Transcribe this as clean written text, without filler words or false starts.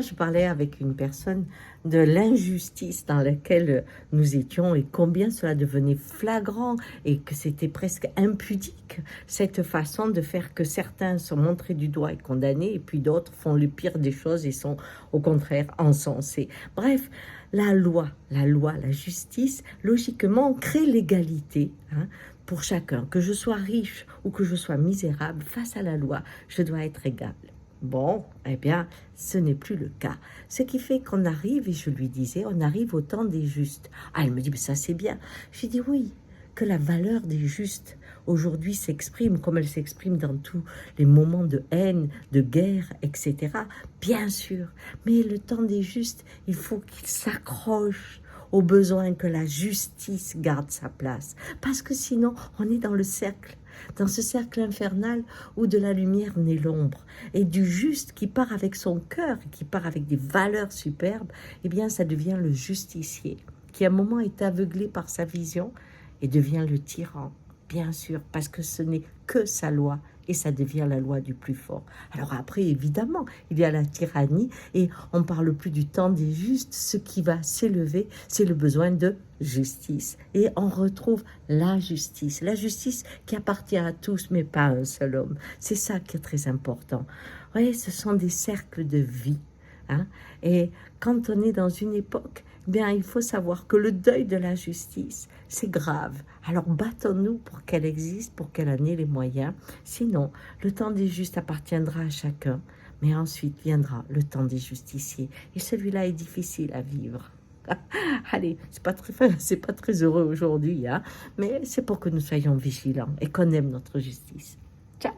Je parlais avec une personne de l'injustice dans laquelle nous étions et combien cela devenait flagrant et que c'était presque impudique, cette façon de faire que certains sont montrés du doigt et condamnés et puis d'autres font le pire des choses et sont au contraire encensés. Bref, la justice, logiquement, crée l'égalité, hein, pour chacun. Que je sois riche ou que je sois misérable, face à la loi, je dois être égal. Bon, eh bien, ce n'est plus le cas. Ce qui fait qu'on arrive, et je lui disais, on arrive au temps des justes. Ah, elle me dit, mais ça c'est bien. J'ai dit oui, que la valeur des justes aujourd'hui s'exprime comme elle s'exprime dans tous les moments de haine, de guerre, etc. Bien sûr, mais le temps des justes, il faut qu'il s'accroche au besoin que la justice garde sa place. Parce que sinon, on est dans ce cercle infernal où de la lumière naît l'ombre. Et du juste qui part avec son cœur, qui part avec des valeurs superbes, eh bien, ça devient le justicier, qui à un moment est aveuglé par sa vision et devient le tyran, bien sûr, parce que ce n'est que sa loi et ça devient la loi du plus fort. Alors après, évidemment, il y a la tyrannie et on ne parle plus du temps des justes. Ce qui va s'élever, c'est le besoin de justice. Et on retrouve la justice qui appartient à tous, mais pas à un seul homme. C'est ça qui est très important. Oui, ce sont des cercles de vie. Hein? Et quand on est dans une époque, bien, il faut savoir que le deuil de la justice, c'est grave. Alors battons-nous pour qu'elle existe, pour qu'elle en ait les moyens. Sinon, le temps des justes appartiendra à chacun. Mais ensuite viendra le temps des justiciers. Et celui-là est difficile à vivre. Allez, c'est pas très heureux aujourd'hui, hein, mais c'est pour que nous soyons vigilants et qu'on aime notre justice. Ciao!